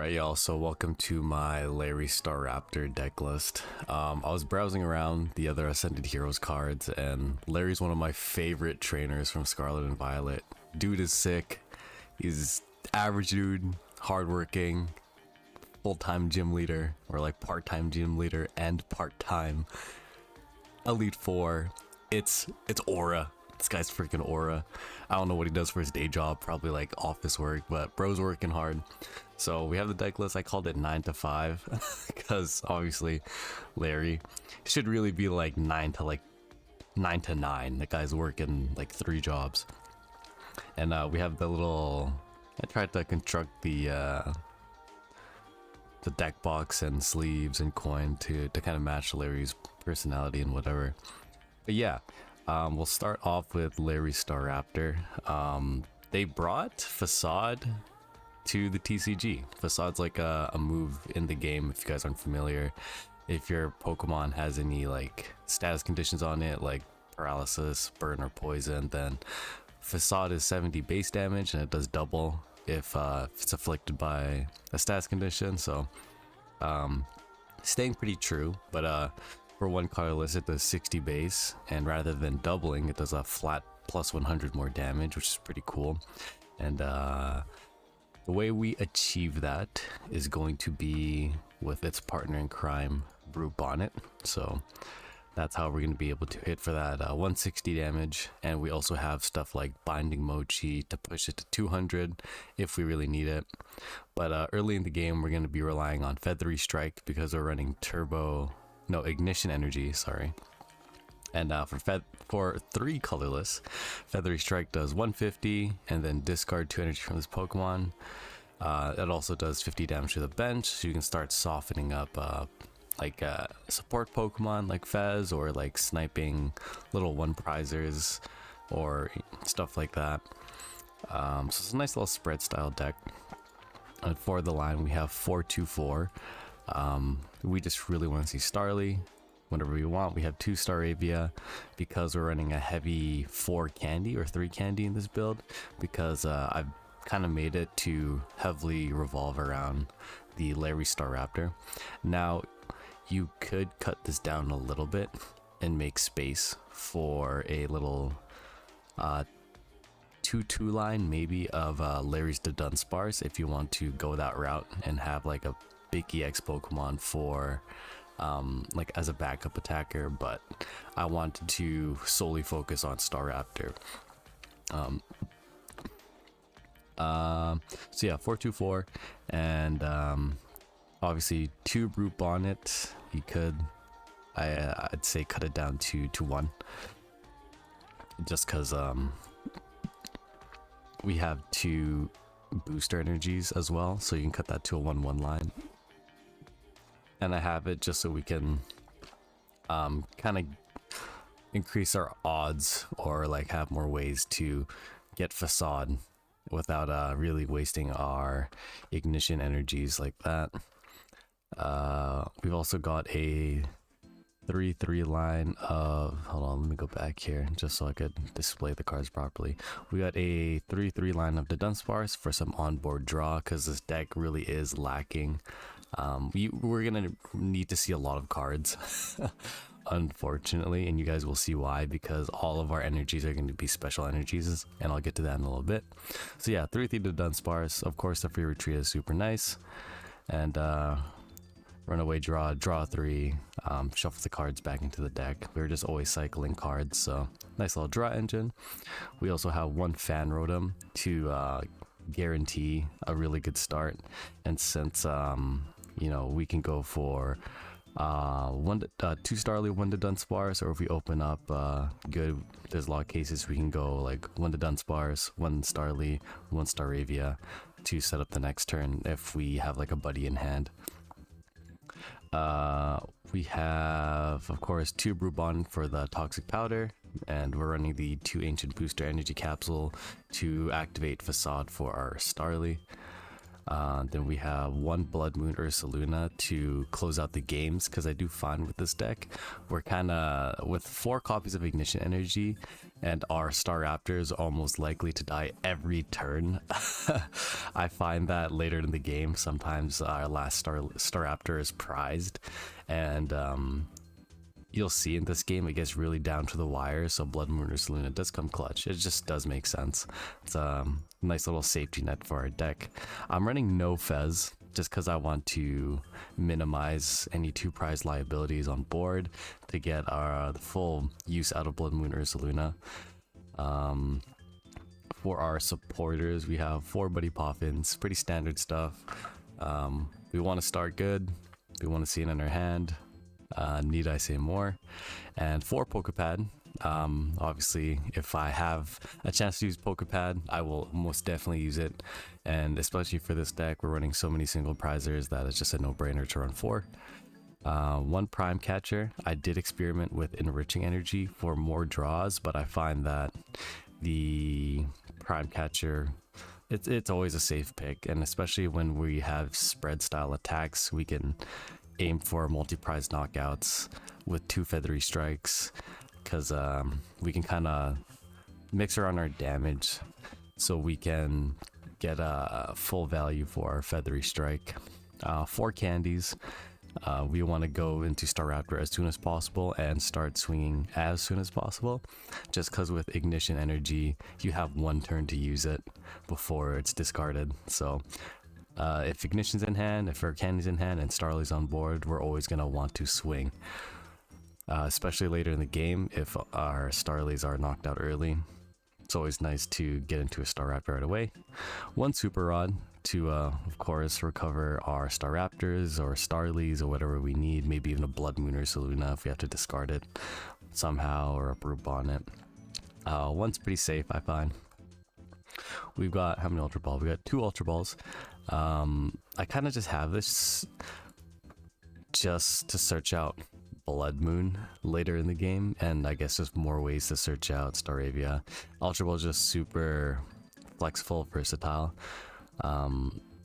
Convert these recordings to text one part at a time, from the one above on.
Alright y'all, so welcome to my Larry STARAPTOR deck list. I was browsing around the other Ascended Heroes cards, and Larry's one of my favorite trainers from Scarlet and Violet. Dude is sick, he's average dude, hardworking, full-time gym leader, or like part-time gym leader and part-time Elite Four. It's Aura. This guy's freaking Aura. I don't know what he does for his day job, probably like office work, but bro's working hard. So we have the deck list. I called it 9 to 5 because obviously Larry should really be like 9 to 9. The guy's working like 3 jobs. And we have the little, I tried to construct the deck box and sleeves and coin to kind of match Larry's personality and whatever. But yeah, we'll start off with Larry STARAPTOR. They brought Facade to the TCG. Facade's like a move in the game, if you guys aren't familiar. If your Pokemon has any like status conditions on it, like paralysis, burn, or poison, then Facade is 70 base damage, and it does double if it's afflicted by a status condition. So staying pretty true, but for one colorless it does 60 base, and rather than doubling, it does a flat plus 100 more damage, which is pretty cool. And the way we achieve that is going to be with its partner in crime, Brute Bonnet. So that's how we're going to be able to hit for that 160 damage. And we also have stuff like Binding Mochi to push it to 200 if we really need it. But early in the game, we're going to be relying on Feathery Strike because we're running Ignition Energy, sorry. And for 3 colorless, Feathery Strike does 150 and then discard 2 energy from this Pokemon. It also does 50 damage to the bench, so you can start softening up support Pokemon like Fez, or like sniping little one prizers or stuff like that. So it's a nice little spread style deck. And for the line, we have 424. We just really want to see Starly whenever we want. We have 2 Staravia because we're running a heavy 4 candy or 3 candy in this build, because I've kind of made it to heavily revolve around the Larry STARAPTOR. Now you could cut this down a little bit and make space for a little 2-2 line maybe of Larry's the Dunsparce if you want to go that route and have like a big EX Pokemon for like as a backup attacker. But I wanted to solely focus on STARAPTOR. So yeah, 424, and obviously 2 Brute Bonnet. You could, I'd say, cut it down to 1, just because we have 2 booster energies as well, so you can cut that to a 1-1 line. And I have it just so we can kind of increase our odds, or like have more ways to get Facade without really wasting our ignition energies like that. We've also got a 3-3 line of, hold on, let me go back here just so I could display the cards properly. We got a 3-3 line of the Dunsparce for some onboard draw, because this deck really is lacking. We're gonna need to see a lot of cards unfortunately, and you guys will see why, because all of our energies are going to be special energies, and I'll get to that in a little bit. So yeah, 3-3 to Dunsparce. Of course, the free retreat is super nice. And runaway draw 3, shuffle the cards back into the deck. We're just always cycling cards, so nice little draw engine. We also have 1 Fan Rotom to guarantee a really good start. And since we can go for 2 Starly, 1 to Dunsparce, or if we open up good, there's a lot of cases we can go like 1 to Dunsparce, 1 Starly, 1 Staravia to set up the next turn if we have like a buddy in hand. We have, of course, 2 Brute Bonnet for the Toxic Powder, and we're running the 2 Ancient Booster Energy Capsule to activate Facade for our Starly. Then we have one Blood Moon Ursaluna to close out the games, because I do find with this deck, we're kind of, with 4 copies of Ignition Energy and our Staraptor is almost likely to die every turn. I find that later in the game, sometimes our last Staraptor is prized, and you'll see in this game it gets really down to the wire, so Blood Moon Ursaluna does come clutch. It just does make sense. It's a nice little safety net for our deck. I'm running no Fez just because I want to minimize any 2 prize liabilities on board to get the full use out of Blood Moon Ursaluna. For our supporters, we have 4 Buddy Poffins, pretty standard stuff. We want to start good, we want to see it in our hand. Need I say more? And 4 Pokepad. Obviously, if I have a chance to use Pokepad, I will most definitely use it. And especially for this deck, we're running so many single prizers that it's just a no-brainer to run 4. 1 Prime Catcher. I did experiment with Enriching Energy for more draws, but I find that the Prime Catcher, it's always a safe pick, and especially when we have spread style attacks, we can aim for multi-prize knockouts with 2 Feathery Strikes, because we can kind of mix around our damage so we can get a full value for our Feathery Strike. 4 Candies. We want to go into Staraptor as soon as possible and start swinging as soon as possible, just because with Ignition Energy you have 1 turn to use it before it's discarded. So if Ignition's in hand, if our Candy's in hand and Starly's on board, we're always going to want to swing. Especially later in the game, if our Starlies are knocked out early, it's always nice to get into a Staraptor right away. 1 Super Rod to, of course, recover our Staraptors or Starlies or whatever we need, maybe even a Blood Moon Ursaluna if we have to discard it somehow, or a Brute Bonnet. 1's pretty safe, I find. We've got, how many Ultra Balls? We got 2 Ultra Balls. I kind of just have this just to search out Blood Moon later in the game, and I guess there's more ways to search out Staravia. Ultra Ball is just super flexible, versatile.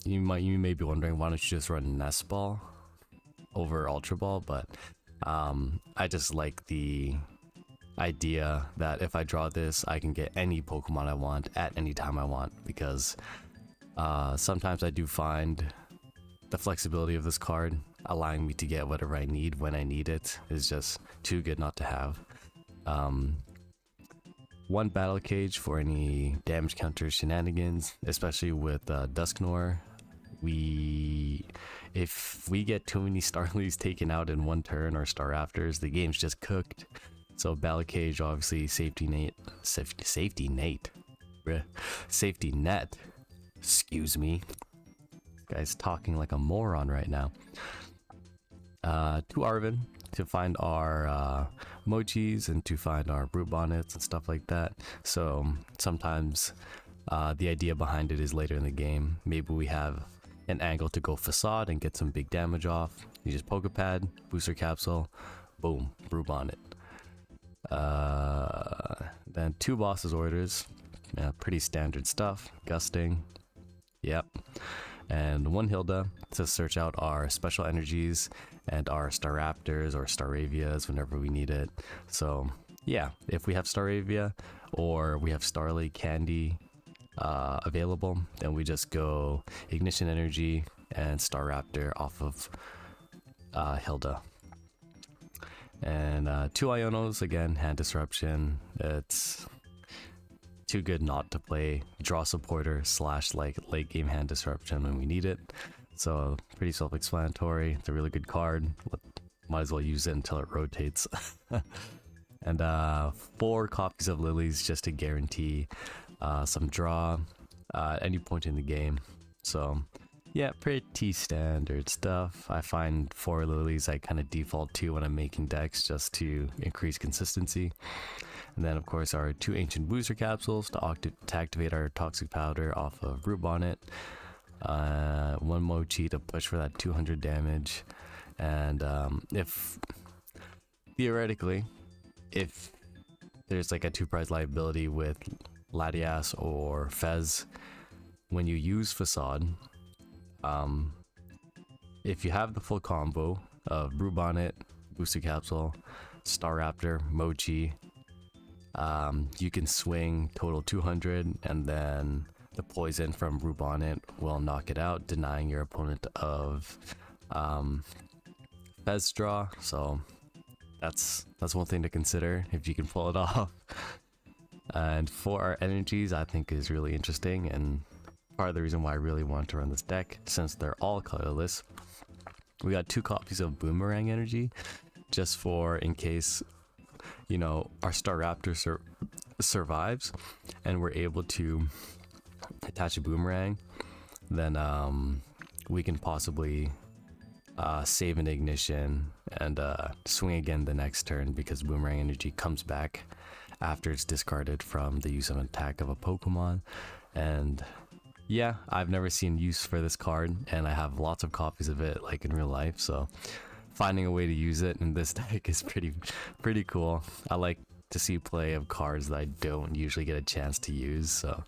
You may be wondering, why don't you just run Nest Ball over Ultra Ball, but I just like the idea that if I draw this, I can get any Pokemon I want at any time I want, because sometimes I do find the flexibility of this card allowing me to get whatever I need when I need it is just too good not to have. 1 Battle Cage for any damage counter shenanigans, especially with Dusknoir. If we get too many Starlies taken out in 1 turn or Staraptors, the game's just cooked. So Battle Cage, obviously, safety net. Excuse me. Guy's talking like a moron right now. 2 Arven to find our Mochis and to find our Brute Bonnets and stuff like that. So sometimes the idea behind it is later in the game, maybe we have an angle to go Facade and get some big damage off. You just Pokepad, Booster Capsule, boom, Brute Bonnet. Then 2 Boss's Orders, pretty standard stuff. Gusting, yep. And 1 Hilda to search out our special energies and our Staraptors or Staravias whenever we need it. So yeah, if we have Staravia or we have Starly Candy available, then we just go Ignition Energy and Staraptor off of Hilda. And 2 Ionos, again, hand disruption. It's too good not to play. Draw supporter / like late game hand disruption when we need it. So pretty self-explanatory. It's a really good card. Might as well use it until it rotates. And 4 copies of Lilies just to guarantee some draw at any point in the game. So yeah, pretty standard stuff. I find 4 Lilies I kind of default to when I'm making decks just to increase consistency. And then of course our 2 Ancient Booster Capsules to activate our Toxic Powder off of Brute Bonnet. 1 Mochi to push for that 200 damage. And if theoretically, if there's like a 2 prize liability with Latias or Fez, when you use Facade, Um, if you have the full combo of Brew Bonnet, Booster Capsule, Staraptor, Mochi, you can swing total 200, and then the poison from Brew Bonnet will knock it out, denying your opponent of Fez draw. So that's one thing to consider if you can pull it off. And for our energies, I think is really interesting, and part of the reason why I really want to run this deck, since they're all colorless. We got 2 copies of Boomerang energy, just for in case, you know, our Staraptor survives and we're able to attach a Boomerang, then we can possibly save an ignition and swing again the next turn, because Boomerang energy comes back after it's discarded from the use of an attack of a Pokemon. And yeah, I've never seen use for this card, and I have lots of copies of it like in real life, so finding a way to use it in this deck is pretty cool. I like to see play of cards that I don't usually get a chance to use, so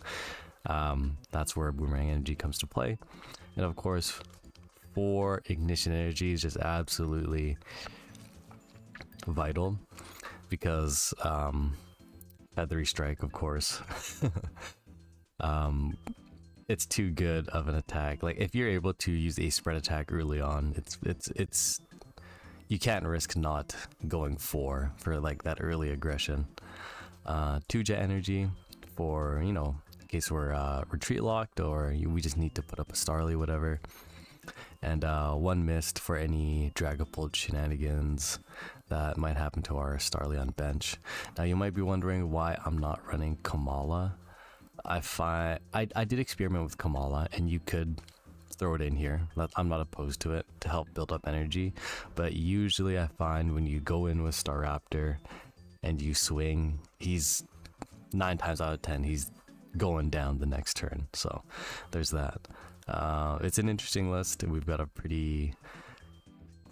that's where Boomerang energy comes to play. And of course, for ignition energy is just absolutely vital, because Feathery Strike, of course. It's too good of an attack. Like, if you're able to use a spread attack early on, it's you can't risk not going for like that early aggression. 2 jet energy for, you know, in case we're retreat locked, or we just need to put up a Starly, whatever. And 1 mist for any Dragapult shenanigans that might happen to our Starly on bench. Now you might be wondering why I'm not running Kamala. I did experiment with Kamala, and you could throw it in here. I'm not opposed to it to help build up energy, but usually I find when you go in with Staraptor and you swing, he's 9 times out of 10 he's going down the next turn. So there's that. It's an interesting list, and we've got a pretty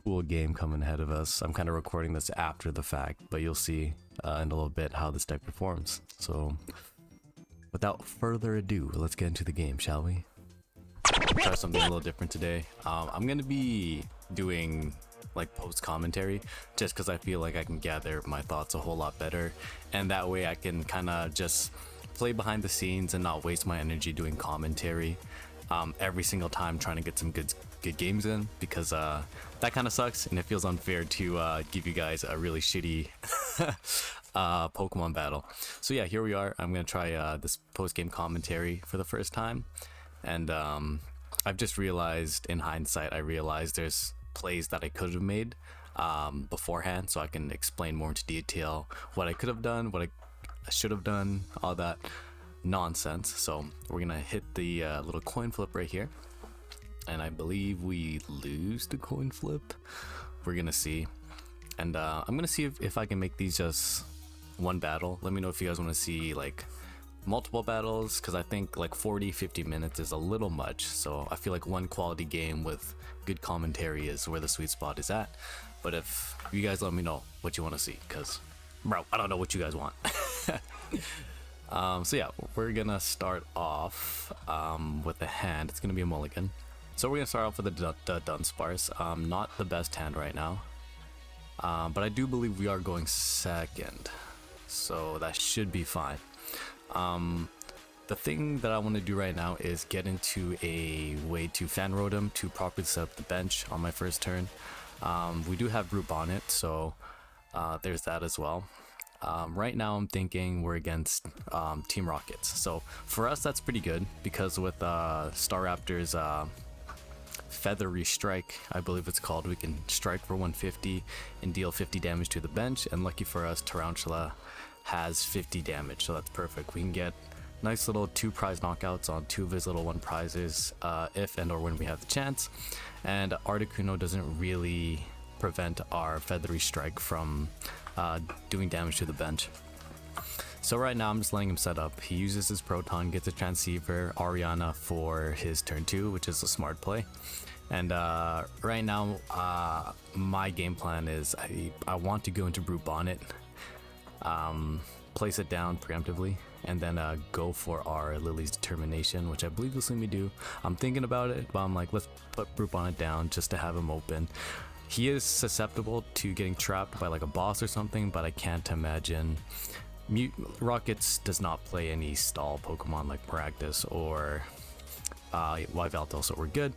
cool game coming ahead of us. I'm kind of recording this after the fact, but you'll see in a little bit how this deck performs. So without further ado, let's get into the game, shall we? Try something a little different today. I'm gonna be doing like post commentary, just because I feel like I can gather my thoughts a whole lot better, and that way I can kind of just play behind the scenes and not waste my energy doing commentary every single time trying to get some good games in, because that kind of sucks, and it feels unfair to give you guys a really shitty Pokemon battle. So yeah, here we are. I'm gonna try this post-game commentary for the first time, and I've just realized, in hindsight, I realized there's plays that I could have made beforehand, so I can explain more into detail what I could have done, what I should have done, all that nonsense. So we're gonna hit the little coin flip right here, and I believe we lose the coin flip. We're gonna see, and I'm gonna see if I can make these just one battle. Let me know if you guys want to see like multiple battles, because I think like 40-50 minutes is a little much, so I feel like one quality game with good commentary is where the sweet spot is at. But if you guys let me know what you want to see, because bro, I don't know what you guys want. So yeah, we're gonna start off with the hand. It's gonna be a mulligan. So we're gonna start off with the Dunsparce. Not the best hand right now, but I do believe we are going second, so that should be fine. The thing that I want to do right now is get into a way to fan rotom to properly set up the bench on my first turn. We do have Root Bonnet, so there's that as well. Right now I'm thinking we're against Team Rockets, so for us that's pretty good, because with Staraptor's Feathery Strike, I believe it's called, we can strike for 150 and deal 50 damage to the bench, and lucky for us, Tarantula has 50 damage, so that's perfect. We can get nice little 2 prize knockouts on 2 of his little 1 prizes if and or when we have the chance, and Articuno doesn't really prevent our Feathery Strike from doing damage to the bench. So right now I'm just letting him set up. He uses his Proton, gets a Transceiver, Ariana for his turn 2, which is a smart play. And right now my game plan is I want to go into Brute Bonnet, place it down preemptively, and then go for our Lily's Determination, which I believe you'll see me do. I'm thinking about it, but I'm like, let's put Broop on it down just to have him open. He is susceptible to getting trapped by like a boss or something, but I can't imagine. Rockets does not play any stall Pokemon like Maractus or Yveltal, so we're good.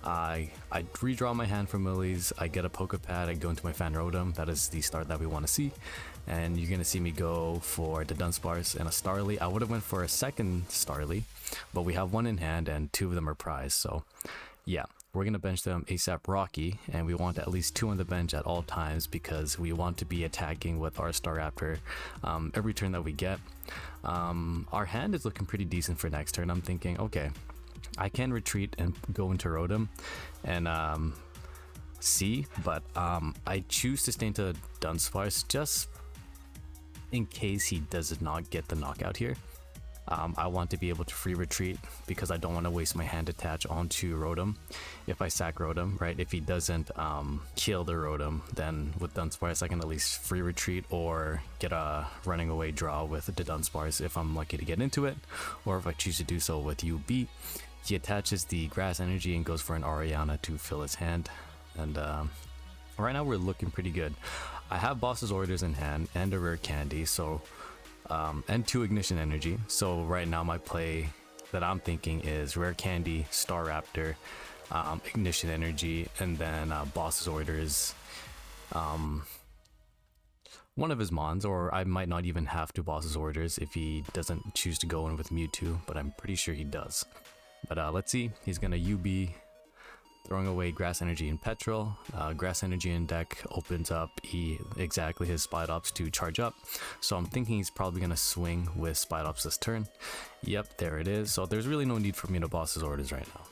I redraw my hand from Lily's, I get a Pokepad, I go into my Fan Rotom. That is the start that we want to see, and you're gonna see me go for the Dunsparce and a Starly. I would have went for a second Starly, but we have one in hand and two of them are prized, so yeah. We're going to bench them ASAP Rocky, and we want at least 2 on the bench at all times because we want to be attacking with our Staraptor every turn that we get. Our hand is looking pretty decent for next turn. I'm thinking, okay, I can retreat and go into Rotom and see, but I choose to stay into Dunsparce just in case he does not get the knockout here. I want to be able to free retreat because I don't want to waste my hand attach onto Rotom if I sack Rotom, right? If he doesn't kill the Rotom, then with Dunsparce I can at least free retreat or get a running away draw with the Dunsparce if I'm lucky to get into it, or if I choose to do so with UB. He attaches the Grass Energy and goes for an Ariana to fill his hand, and right now we're looking pretty good. I have Boss's Orders in hand and a Rare Candy, so and 2 Ignition Energy. So right now my play that I'm thinking is Rare Candy, Staraptor, Ignition Energy, and then Boss's Orders, one of his Mons, or I might not even have to Boss's Orders if he doesn't choose to go in with Mewtwo, but I'm pretty sure he does. But let's see, he's gonna UB, throwing away Grass Energy and Petrol. Grass Energy in deck opens up exactly his Spidops to charge up. So I'm thinking he's probably going to swing with Spidops this turn. Yep, there it is. So there's really no need for me to boss his orders right now.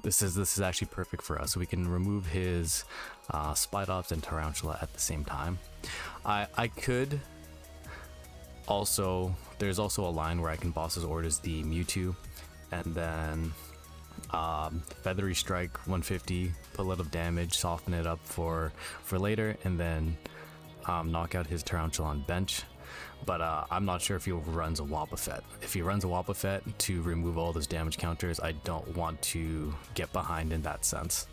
This is actually perfect for us. So we can remove his Spidops and Tarantula at the same time. I could also, there's also a line where I can boss his orders the Mewtwo and then Feathery Strike 150, put a little damage, soften it up for later, and then knock out his Tarantula on bench. But I'm not sure if he runs a Wobbuffet. If he runs a Wobbuffet to remove all those damage counters, I don't want to get behind in that sense.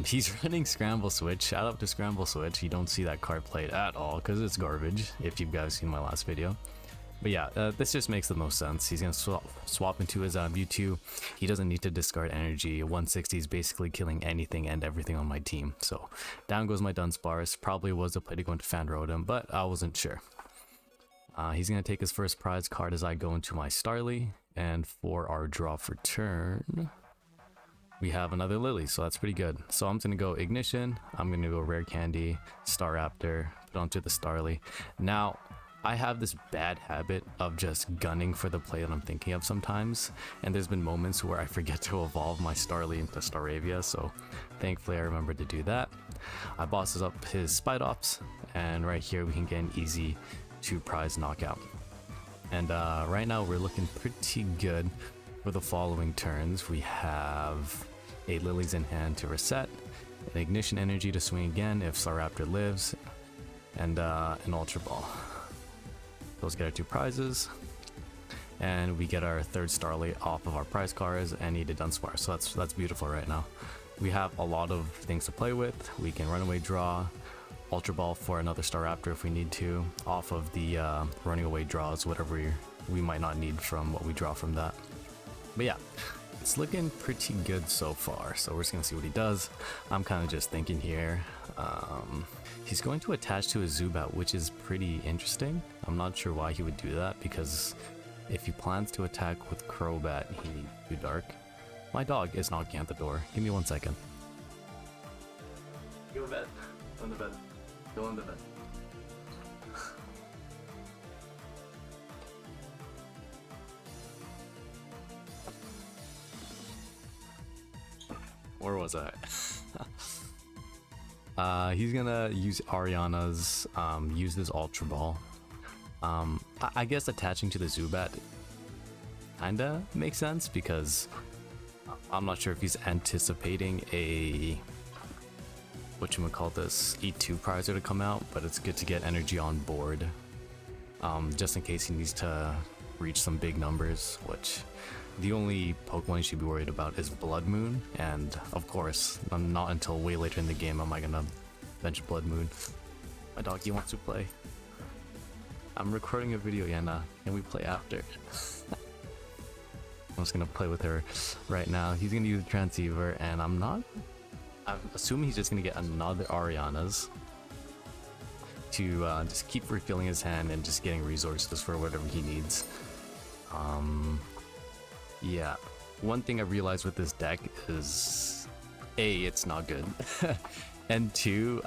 He's running Scramble Switch. Shout out to Scramble Switch. You don't see that card played at all because it's garbage, if you guys seen my last video. But yeah, this just makes the most sense. He's going to swap into his Mewtwo. He doesn't need to discard energy. 160 is basically killing anything and everything on my team. So down goes my Dunsparce. Probably was a play to go into Fan Rotom, but I wasn't sure. He's going to take his first prize card as I go into my Starly. And for our draw for turn, we have another Lily, so that's pretty good. So I'm going to go Ignition. I'm going to go Rare Candy, Staraptor, put onto the Starly. Now, I have this bad habit of just gunning for the play that I'm thinking of sometimes, and there's been moments where I forget to evolve my Starly into Staravia, so thankfully I remembered to do that. I bosses up his Spidops, and right here we can get an easy 2 prize knockout. And right now we're looking pretty good for the following turns. We have a Lily's in hand to reset, an Ignition Energy to swing again if Staraptor lives, and an Ultra Ball. Those get our 2 prizes, and we get our 3rd Starly off of our prize cards and need a Dunsparce. So that's beautiful right now. We have a lot of things to play with. We can Runaway Draw, Ultra Ball for another Staraptor if we need to, off of the running away draws, whatever we might not need from what we draw from that. But yeah, it's looking pretty good so far. So we're just gonna see what he does. I'm kind of just thinking here. He's going to attach to a Zubat, which is pretty interesting. I'm not sure why he would do that, because if he plans to attack with Crobat, he needs to Dark. My dog is knocking at the door. Give me 1 second. Go to bed. Go in the bed. Go in the bed. Where was I? He's gonna use Ariana's, use this Ultra Ball. I guess attaching to the Zubat kinda makes sense because I'm not sure if he's anticipating a whatchamacallit, E2 prizer to come out, but it's good to get energy on board. just in case he needs to reach some big numbers, which the only Pokemon you should be worried about is Blood Moon, and of course, not until way later in the game am I gonna bench Blood Moon. My doggy wants to play. I'm recording a video, Yana. Can we play after? I'm just gonna play with her right now. He's gonna use Transceiver, and I'm assuming he's just gonna get another Ariana's to just keep refilling his hand and just getting resources for whatever he needs. Yeah. One thing I realized with this deck is, A, it's not good. And two,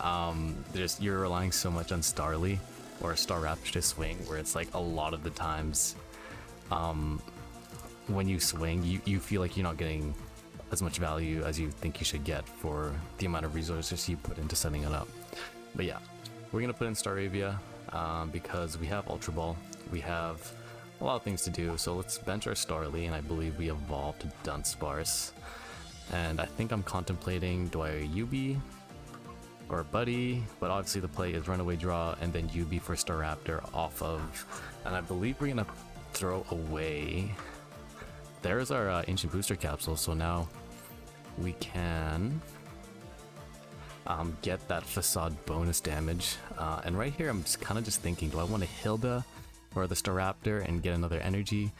you're relying so much on Starly or Staraptor to swing, where it's like a lot of the times when you swing, you feel like you're not getting as much value as you think you should get for the amount of resources you put into setting it up. But yeah, we're gonna put in Staravia because we have Ultra Ball, we have a lot of things to do, so let's bench our Starly, and I believe we evolved Dunsparce. And I think I'm contemplating, do I UB or Buddy? But obviously the play is Runaway Draw and then UB for Staraptor off of, and I believe we're gonna throw away. There's our Ancient Booster Capsule, so now we can get that Facade bonus damage. And right here I'm just kind of thinking, do I want to Hilda or the Staraptor and get another energy,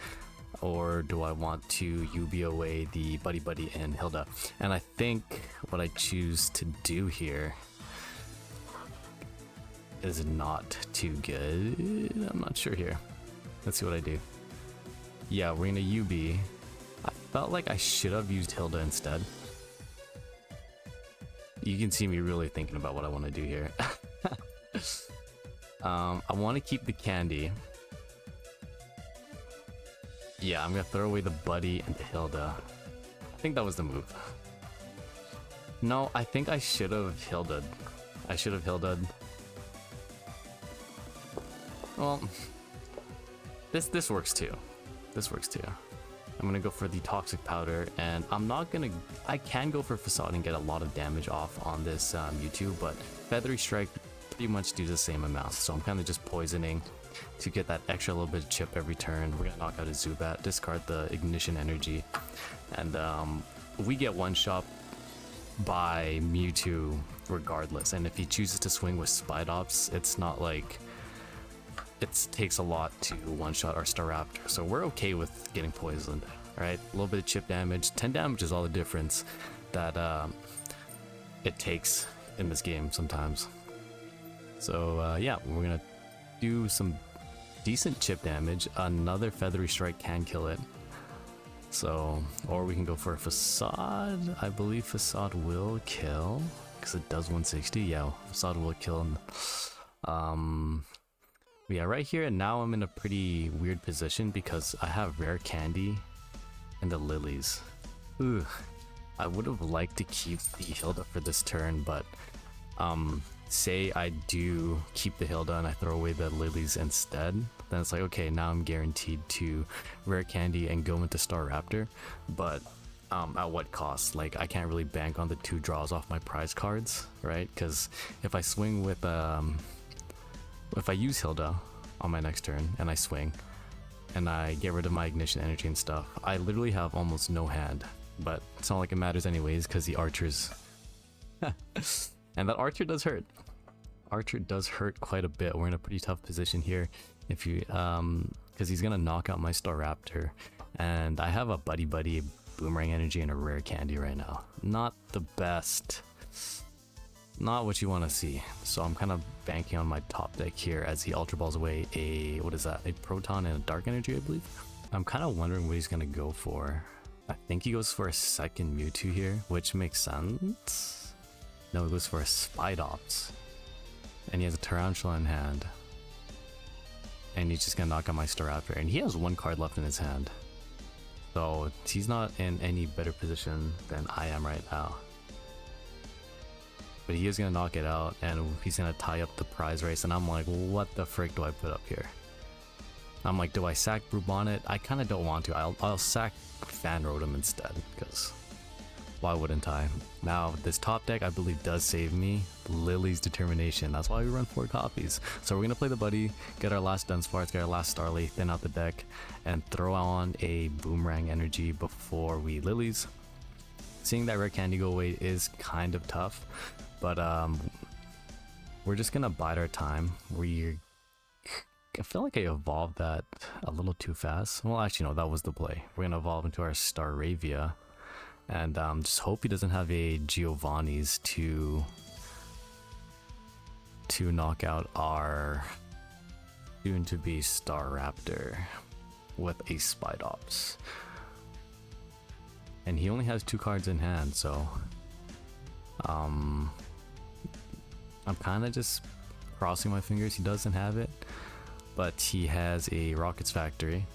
or do I want to UB away the Buddy and Hilda? And I think what I choose to do here is not too good. I'm not sure here. Let's see what I do. Yeah, we're gonna UB. I felt like I should have used Hilda instead. You can see me really thinking about what I want to do here. I want to keep the candy. Yeah, I'm gonna throw away the Buddy and the Hilda. I think that was the move. No, I think I should have Hilda'd. I should have Hilda'd. Well, this works too. This works too. I'm gonna go for the Toxic Powder, and I can go for Facade and get a lot of damage off on this Mewtwo, but Feathery Strike pretty much do the same amount, so I'm kind of just poisoning to get that extra little bit of chip every turn. We're gonna knock out a Zubat, discard the Ignition Energy, and we get one shot by Mewtwo regardless. And if he chooses to swing with Spidops, it's not like it takes a lot to one-shot our Staraptor, so we're okay with getting poisoned. Right, a little bit of chip damage, 10 damage is all the difference that it takes in this game sometimes. So yeah, we're gonna do some decent chip damage. Another Feathery Strike can kill it. So, or we can go for a Facade. I believe Facade will kill because it does 160. Yeah, Facade will kill. Yeah, right here, and now I'm in a pretty weird position because I have Rare Candy and the Lilies. Ooh, I would have liked to keep the Hilda for this turn, but say I do keep the Hilda and I throw away the Lilies instead, then it's like, okay, now I'm guaranteed to Rare Candy and go into Staraptor, but at what cost? Like, I can't really bank on the 2 draws off my prize cards, right? Because if I swing with if I use Hilda on my next turn and I swing and I get rid of my Ignition Energy and stuff, I literally have almost no hand. But it's not like it matters anyways because the Archer's and that Archer does hurt. Archer does hurt quite a bit. We're in a pretty tough position here if you because he's gonna knock out my Staraptor, and I have a Buddy, Boomerang Energy, and a Rare Candy right now. Not the best. Not what you want to see. So I'm kind of banking on my top deck here as he Ultra Balls away a, what is that, a Proton and a Dark Energy, I believe. I'm kind of wondering what he's going to go for. I think he goes for a second Mewtwo here, which makes sense. No, he goes for a Spidops. And he has a Tarantula in hand. And he's just going to knock out my Staraptor. And he has 1 card left in his hand. So he's not in any better position than I am right now. But he is going to knock it out, and he's going to tie up the prize race, and I'm like, what the frick do I put up here? I'm like, do I sack Brubonnet? I kind of don't want to. I'll sack Fan Rotom instead, because Why wouldn't I? Now, this top deck I believe does save me Lily's Determination. That's why we run 4 copies. So we're gonna play the buddy, get our last Dunsparce, get our last Starly, thin out the deck, and throw on a Boomerang energy before we Lilies. Seeing that Rare Candy go away is kind of tough, but we're just gonna bide our time. I feel like I evolved that a little too fast. Well, actually no, that was the play. We're gonna evolve into our Staravia. And just hope he doesn't have a Giovanni's to knock out our soon-to-be Staraptor with a Spidops. And he only has 2 cards in hand, so I'm kind of just crossing my fingers he doesn't have it. But he has a Rockets Factory.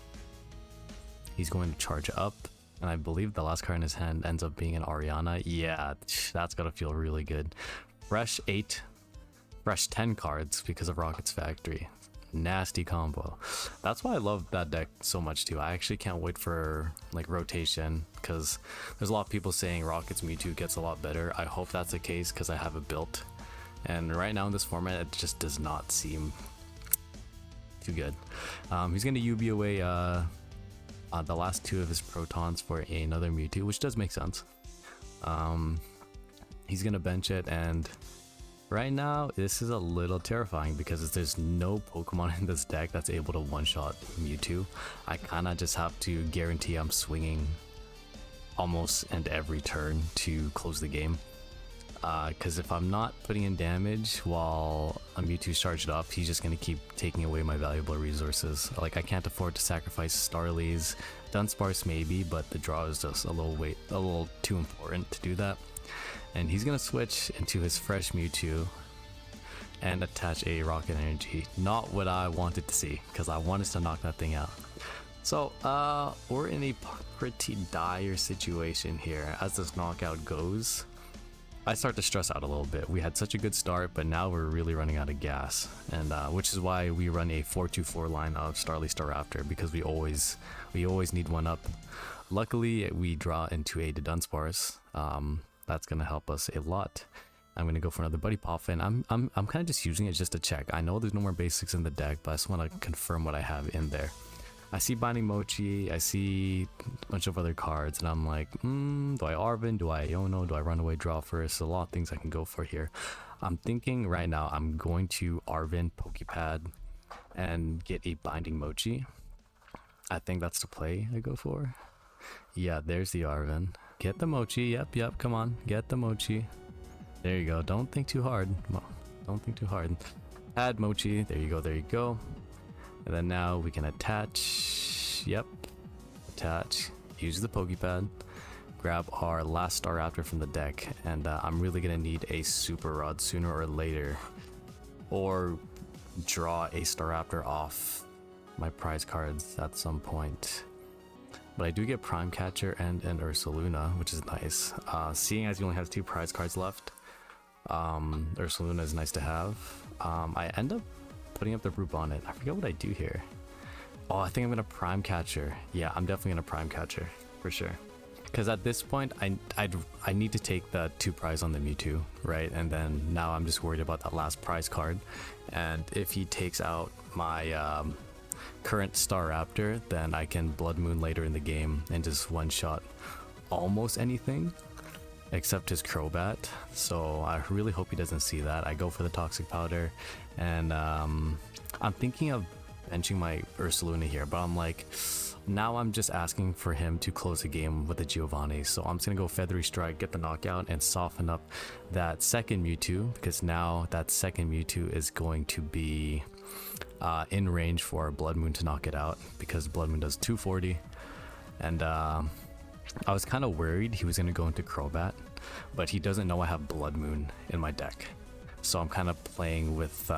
He's going to charge up. And I believe the last card in his hand ends up being an Ariana. Yeah, that's gotta feel really good. Fresh 10 cards because of Rockets Factory. Nasty combo. That's why I love that deck so much too. I actually can't wait for like rotation, because there's a lot of people saying Rockets Mewtwo gets a lot better. I hope that's the case because I have it built. And right now in this format, it just does not seem too good. He's gonna UB away the last 2 of his Protons for another Mewtwo, which does make sense. He's gonna bench it, and right now this is a little terrifying because there's no Pokemon in this deck that's able to one-shot Mewtwo. I kind of just have to guarantee I'm swinging almost and every turn to close the game. Because if I'm not putting in damage while a Mewtwo's charged up, he's just going to keep taking away my valuable resources. Like, I can't afford to sacrifice Starlies. Dunsparce maybe, but the draw is just a little too important to do that. And he's going to switch into his fresh Mewtwo and attach a Rocket Energy. Not what I wanted to see, because I wanted to knock that thing out. So, we're in a pretty dire situation here as this knockout goes. I start to stress out a little bit. We had such a good start, but now we're really running out of gas, and which is why we run a 4-2-4 line of Starly Staraptor, because we always need one up. Luckily, we draw into a Dunsparce. That's gonna help us a lot. I'm gonna go for another Buddy Pop, and I'm kind of just using it just to check. I know there's no more basics in the deck, but I just want to confirm what I have in there. I see Binding Mochi, I see a bunch of other cards, and I'm like, do I Arven, do I Iono, do I run away draw first? A lot of things I can go for here. I'm thinking right now I'm going to Arven Pokepad and get a Binding Mochi. I think that's the play I go for. Yeah, there's the Arven. Get the Mochi, yep, come on, get the Mochi. There you go, don't think too hard. Don't think too hard. Add Mochi, there you go. And then now we can attach, attach, use the Pokepad, grab our last Staraptor from the deck, and I'm really gonna need a Super Rod sooner or later, or draw a Staraptor off my prize cards at some point. But I do get Prime Catcher and Ursaluna, which is nice. Seeing as he only has 2 prize cards left, Ursaluna is nice to have. I end up putting up the Brute on it. I forget what I do here. Oh, I think I'm gonna Prime Catcher. Yeah, I'm definitely gonna Prime Catcher for sure. Because at this point, I need to take the 2 prize on the Mewtwo, right? And then now I'm just worried about that last prize card. And if he takes out my current Staraptor, then I can Blood Moon later in the game and just one-shot almost anything except his Crobat. So I really hope he doesn't see that. I go for the Toxic Powder, and I'm thinking of benching my Ursaluna here, but I'm like, now I'm just asking for him to close the game with the Giovanni. So I'm just gonna go Feathery Strike, get the knockout, and soften up that second Mewtwo, because now that second Mewtwo is going to be in range for Blood Moon to knock it out, because Blood Moon does 240. And I was kind of worried he was going to go into Crobat, but he doesn't know I have Blood Moon in my deck. So I'm kind of playing with,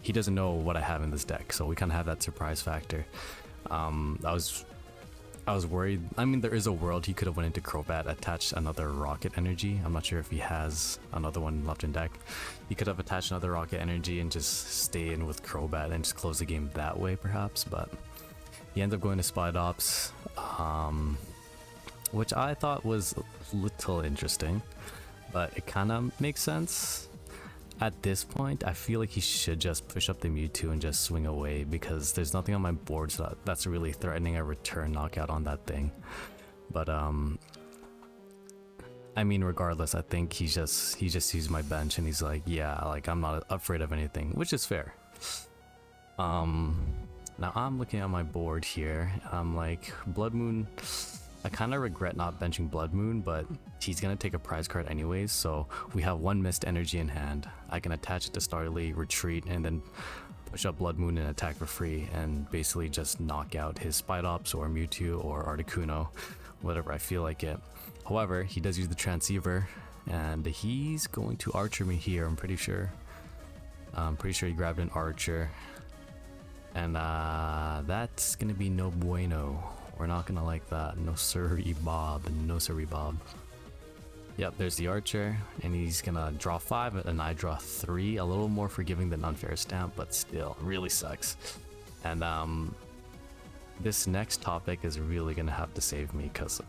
he doesn't know what I have in this deck, so we kind of have that surprise factor. I was worried. I mean, there is a world he could have went into Crobat, attached another Rocket Energy. I'm not sure if he has another one left in deck. He could have attached another Rocket Energy and just stay in with Crobat and just close the game that way, perhaps, but he ends up going to Spidops. which I thought was a little interesting, but it kind of makes sense. At this point, I feel like he should just push up the Mewtwo and just swing away, because there's nothing on my board that's really threatening a return knockout on that thing. But I mean, regardless, I think he just sees my bench and he's like, yeah, like I'm not afraid of anything, which is fair. Now I'm looking at my board here. I'm like, Blood Moon, I kind of regret not benching Blood Moon, but he's gonna take a prize card anyways, so we have one missed energy in hand. I can attach it to Starly, retreat, and then push up Blood Moon and attack for free, and basically just knock out his Spidops or Mewtwo or Articuno, whatever I feel like it. However, he does use the Transceiver, and he's going to Archer me here, I'm pretty sure. I'm pretty sure he grabbed an Archer. And that's gonna be no bueno. We're not gonna like that. No siree Bob, no siree Bob. Yep, there's the Archer, and he's gonna draw 5, and I draw 3. A little more forgiving than Unfair Stamp, but still, really sucks. And this next topic is really gonna have to save me, because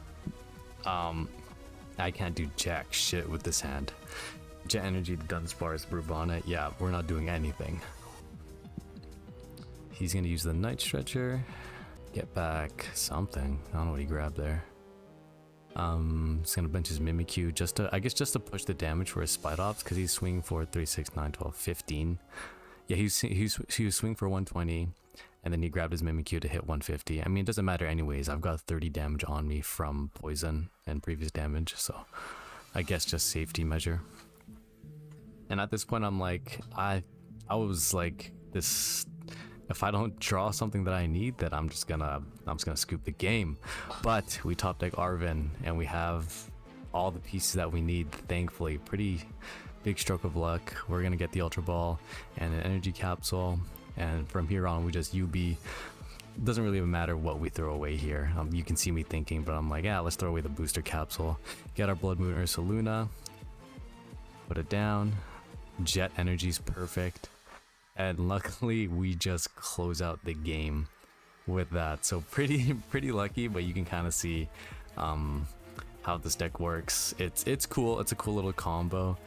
I can't do jack shit with this hand. Jet Energy, Dunsparce, Brubonnet, yeah, we're not doing anything. He's gonna use the Night Stretcher, get back something. I don't know what he grabbed there. He's gonna bench his Mimikyu just to, I guess, just to push the damage for his Spidops, because he's swinging for 3, 6, 9, 12, 15. Yeah, he was swinging for 120, and then he grabbed his Mimikyu to hit 150. I mean, it doesn't matter anyways. I've got 30 damage on me from poison and previous damage, so I guess just safety measure. And at this point, I'm like, I was like, this. If I don't draw something that I need, then I'm just gonna scoop the game. But we top deck Arven, and we have all the pieces that we need, thankfully. Pretty big stroke of luck. We're gonna get the Ultra Ball and an Energy Capsule, and from here on we just UB. Doesn't really even matter what we throw away here. You can see me thinking, but I'm like, yeah, let's throw away the booster capsule. Get our Blood Moon Ursaluna. Put it down. Jet Energy's perfect. And luckily we just close out the game with that. So pretty lucky, but you can kind of see how this deck works. It's cool. It's a cool little combo.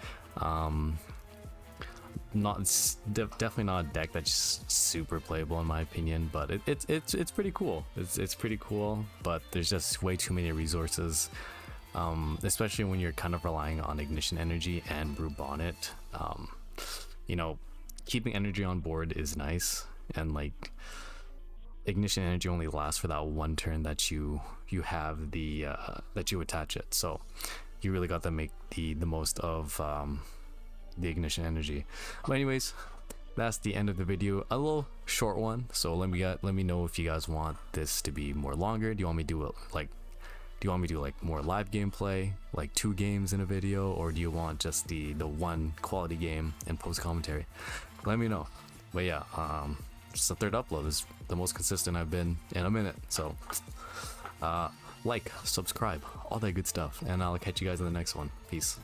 Definitely not a deck that's super playable in my opinion, but it's pretty cool. It's pretty cool, but there's just way too many resources, especially when you're kind of relying on Ignition Energy and Brubonnet. You know, keeping energy on board is nice, and like Ignition Energy only lasts for that one turn that you have the that you attach it, so you really got to make the most of the Ignition Energy. But anyways, that's the end of the video. A little short one, so let me know if you guys want this to be more longer. Do you want me to do it like, do you want me to do like more live gameplay, like 2 games in a video, or do you want just the one quality game and post commentary? Let me know. But yeah, just the 3rd upload is the most consistent I've been in a minute, so like, subscribe, all that good stuff, and I'll catch you guys in the next one. Peace.